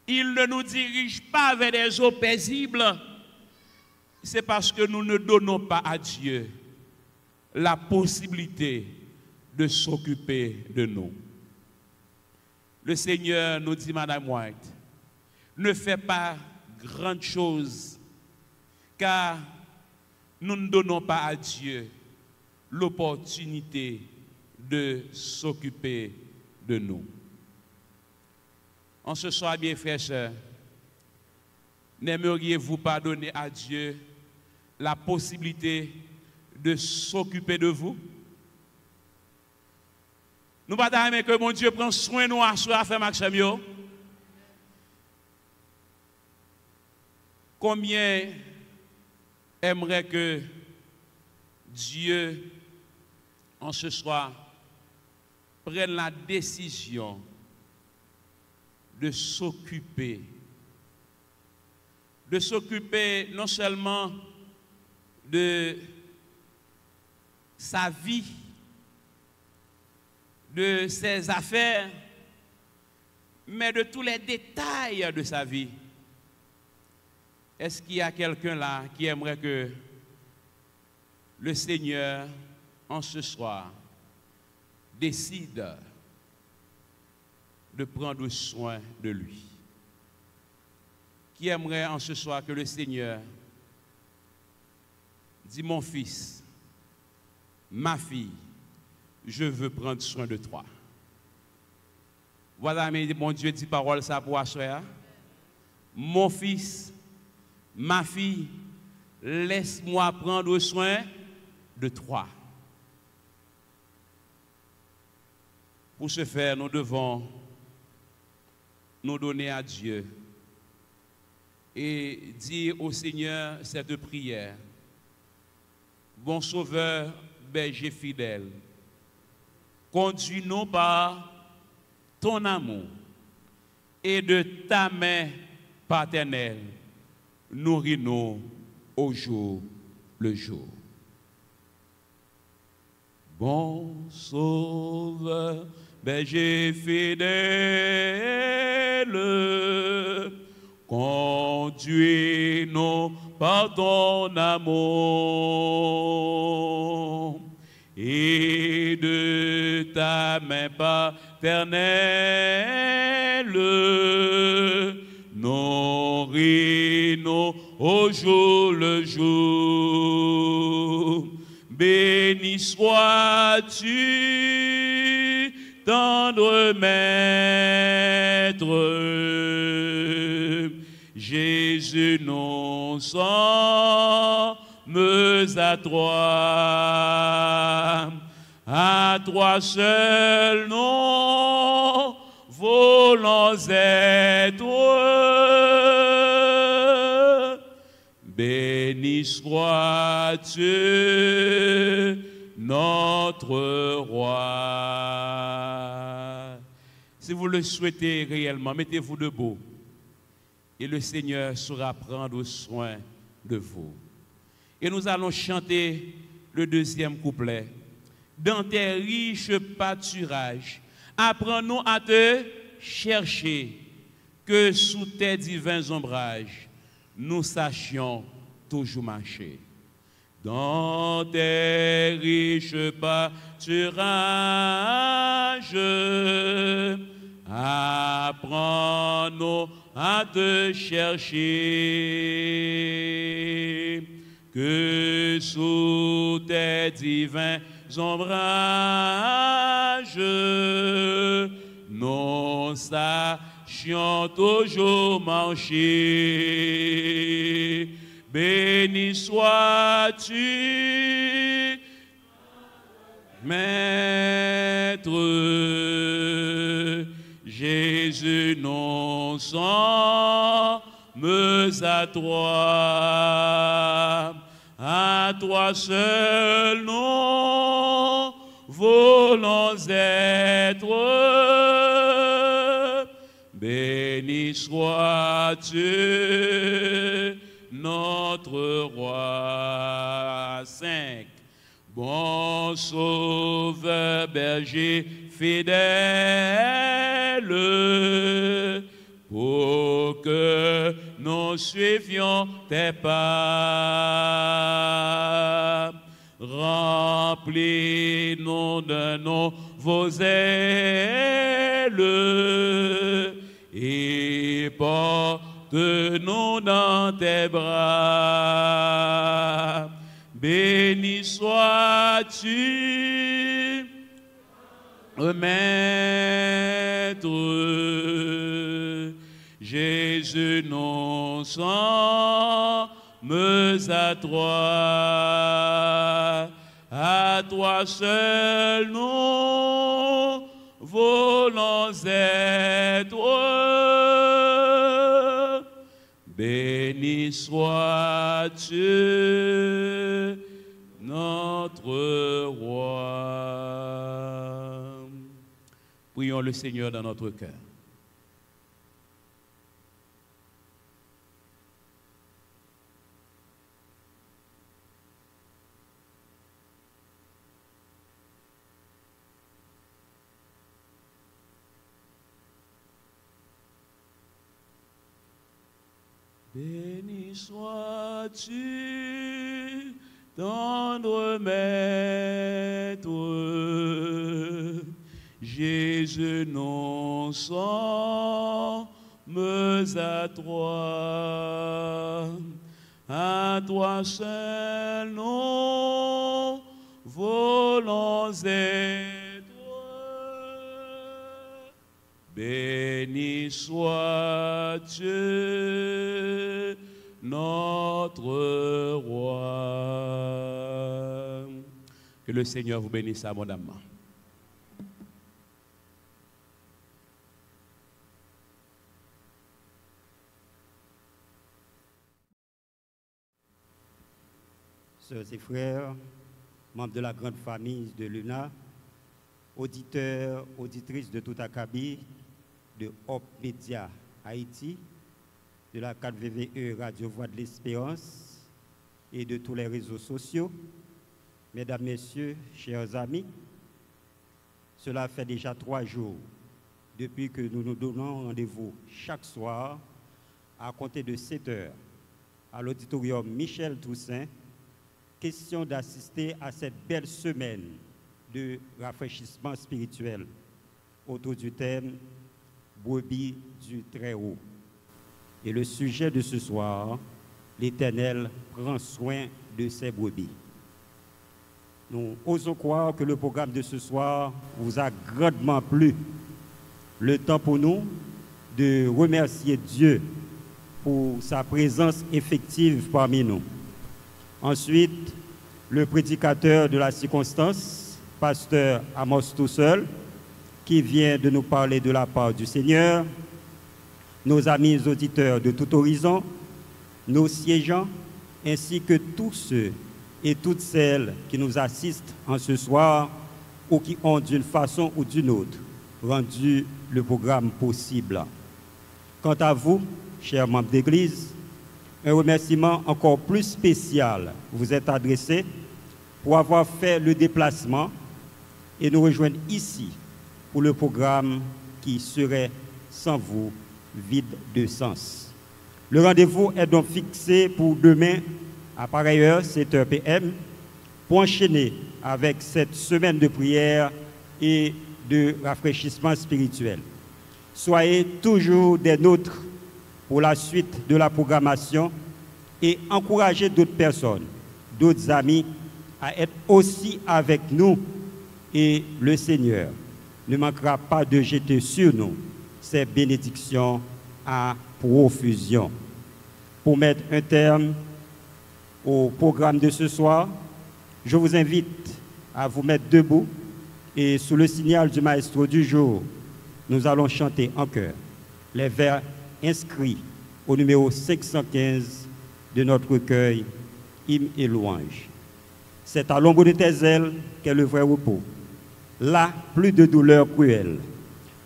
Il ne nous dirige pas vers des eaux paisibles. C'est parce que nous ne donnons pas à Dieu la possibilité de s'occuper de nous. Le Seigneur nous dit, Madame White, ne fais pas grande chose, car nous ne donnons pas à Dieu l'opportunité de s'occuper de nous. En ce soir, bien frères et sœurs, n'aimeriez-vous pas donner à Dieu la possibilité de s'occuper de vous? Nous ne pouvons pas que mon Dieu prenne soin de nous à soi, frère Maxime. Combien aimerait que Dieu, en ce soir, prenne la décision de s'occuper non seulement de sa vie, de ses affaires, mais de tous les détails de sa vie. Est-ce qu'il y a quelqu'un là qui aimerait que le Seigneur, en ce soir, décide de prendre soin de lui? qui aimerait en ce soir que le Seigneur dit, mon fils, ma fille, je veux prendre soin de toi. Voilà, mais mon Dieu dit parole ça pour asseoir. Mon fils, ma fille, laisse-moi prendre soin de toi. Pour ce faire, nous devons nous donner à Dieu et dire au Seigneur cette prière. Bon Sauveur, berger fidèle, conduis-nous par ton amour et de ta main paternelle, nourris-nous au jour le jour. Bon Sauveur, berger fidèle, conduis-nous par ton amour et de ta main paternelle, nourris-nous au jour le jour. Béni sois-tu, tendre maître, Jésus, nous sommes à toi seul nous voulons être. Béni sois-tu, notre roi. Si vous le souhaitez réellement, mettez-vous debout et le Seigneur saura prendre soin de vous. Et nous allons chanter le deuxième couplet. Dans tes riches pâturages, apprends-nous à te chercher, que sous tes divins ombrages, nous sachions toujours marcher. Dans tes riches pâturages, apprends-nous à te chercher, que sous tes divins ombrages, nous sachions toujours marcher. Béni sois-tu, Maître, Jésus, nous sommes à toi seul nous voulons être. Béni sois-tu, notre roi. 5. Bon Sauveur, berger fidèle, pour que nous suivions tes pas. Remplis-nous de nouveaux ailes et porte-nous dans tes bras. Béni sois-tu, Maître, Jésus, nous sommes à toi seul nous voulons être. Béni sois-tu, notre roi. Prions le Seigneur dans notre cœur. Béni sois-tu, tendre Maître, Jésus, nous sommes à toi seul nous volons être. Béni soit Dieu, notre roi. Que le Seigneur vous bénisse abondamment. Sœurs et frères, membres de la grande famille de l'UNA, auditeurs, auditrices de tout acabit, de Hop Média Haïti, de la 4VVE Radio Voix de l'Espérance et de tous les réseaux sociaux, mesdames, messieurs, chers amis, cela fait déjà 3 jours depuis que nous nous donnons rendez-vous chaque soir à compter de 7 heures à l'auditorium Michel Toussaint, question d'assister à cette belle semaine de rafraîchissement spirituel autour du thème « Brebis du Très-Haut ». Et le sujet de ce soir, l'Éternel prend soin de ses brebis. Nous osons croire que le programme de ce soir vous a grandement plu. Le temps pour nous de remercier Dieu pour sa présence effective parmi nous. Ensuite, le prédicateur de la circonstance, pasteur Amos Toussel, qui vient de nous parler de la part du Seigneur, nos amis auditeurs de tout horizon, nos siégeants, ainsi que tous ceux et toutes celles qui nous assistent en ce soir ou qui ont d'une façon ou d'une autre rendu le programme possible. Quant à vous, chers membres d'Église, un remerciement encore plus spécial vous est adressé pour avoir fait le déplacement et nous rejoindre ici pour le programme qui serait sans vous vide de sens. Le rendez-vous est donc fixé pour demain à pareille heure, 7h PM, pour enchaîner avec cette semaine de prière et de rafraîchissement spirituel. Soyez toujours des nôtres pour la suite de la programmation et encourager d'autres personnes, d'autres amis à être aussi avec nous et le Seigneur ne manquera pas de jeter sur nous ses bénédictions à profusion. Pour mettre un terme au programme de ce soir, je vous invite à vous mettre debout et sous le signal du maestro du jour, nous allons chanter en chœur les vers inscrits au numéro 515 de notre recueil Hymne et louange. C'est à l'ombre de tes ailes qu'est le vrai repos. Là, plus de douleur cruelle.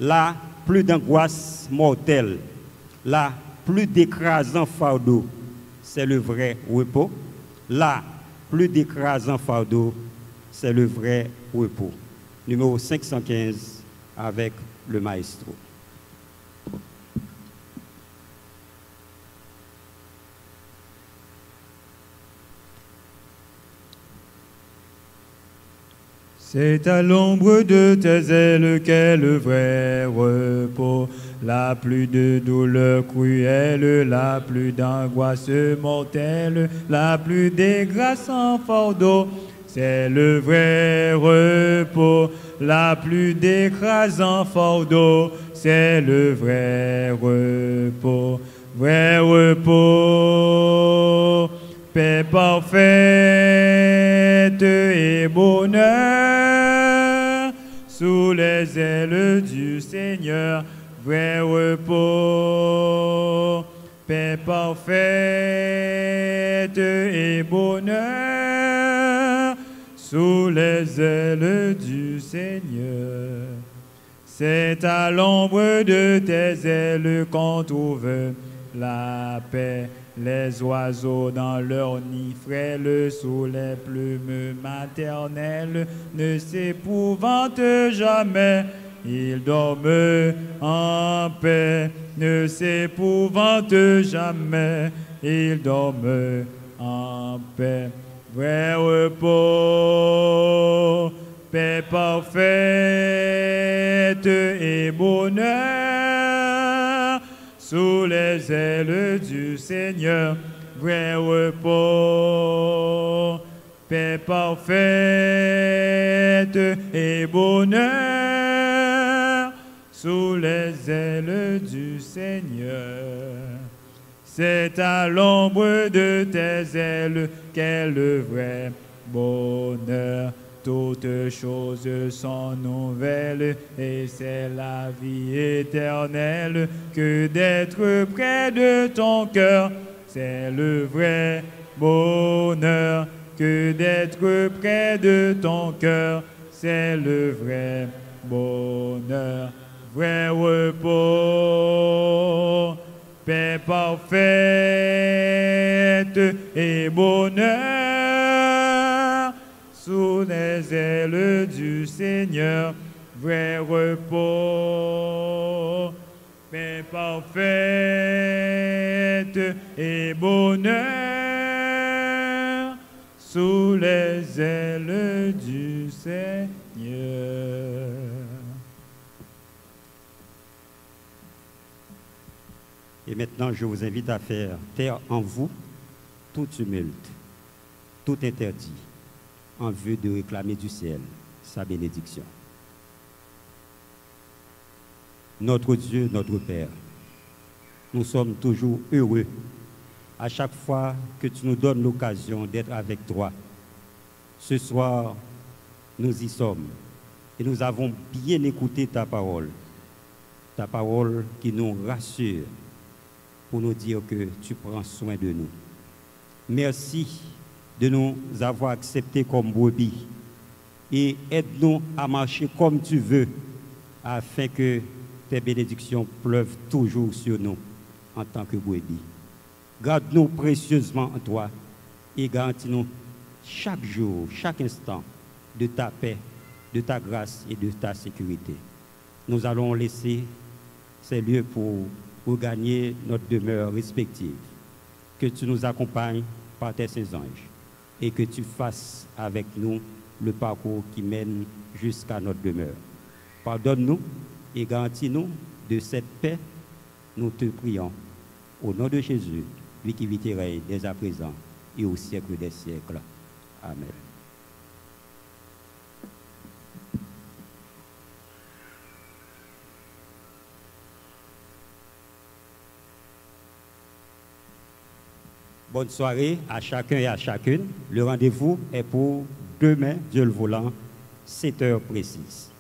Là, plus d'angoisse mortelle. Là, plus d'écrasant fardeau. C'est le vrai repos. Là, plus d'écrasant fardeau. C'est le vrai repos. Numéro 515 avec le maestro. C'est à l'ombre de tes ailes qu'est le vrai repos, la plus de douleur cruelle, la plus d'angoisse mortelle, la plus dégrassant fardeau. C'est le vrai repos, la plus d'écrasant fardeau. C'est le vrai repos, vrai repos, paix parfaite et bonheur sous les ailes du Seigneur. Vrai repos, paix parfaite et bonheur sous les ailes du Seigneur. C'est à l'ombre de tes ailes qu'on trouve la paix. Les oiseaux dans leur nid frêle sous les plumes maternelles ne s'épouvantent jamais. Ils dorment en paix, ne s'épouvantent jamais. Ils dorment en paix. Vrai repos, paix parfaite et bonheur sous les ailes du Seigneur, vrai repos, paix parfaite et bonheur, sous les ailes du Seigneur. C'est à l'ombre de tes ailes qu'est le vrai bonheur. Toutes choses sont nouvelles et c'est la vie éternelle que d'être près de ton cœur. C'est le vrai bonheur que d'être près de ton cœur. C'est le vrai bonheur, vrai repos, paix parfaite et bonheur, sous les ailes du Seigneur, vrai repos, paix parfaite et bonheur, sous les ailes du Seigneur. Et maintenant, je vous invite à faire taire en vous tout tumulte, tout interdit, en vue de réclamer du ciel sa bénédiction. Notre Dieu, notre Père, nous sommes toujours heureux à chaque fois que tu nous donnes l'occasion d'être avec toi. Ce soir, nous y sommes et nous avons bien écouté ta parole qui nous rassure pour nous dire que tu prends soin de nous. Merci de nous avoir acceptés comme brebis et aide-nous à marcher comme tu veux afin que tes bénédictions pleuvent toujours sur nous en tant que brebis. Garde-nous précieusement en toi et garantis-nous chaque jour, chaque instant de ta paix, de ta grâce et de ta sécurité. Nous allons laisser ces lieux pour gagner notre demeure respective. Que tu nous accompagnes par tes saints anges et que tu fasses avec nous le parcours qui mène jusqu'à notre demeure. Pardonne-nous et garantis-nous de cette paix, nous te prions. Au nom de Jésus, lui qui vit et règne dès à présent et au siècle des siècles. Amen. Bonne soirée à chacun et à chacune. Le rendez-vous est pour demain, Dieu le voulant, 7 heures précises.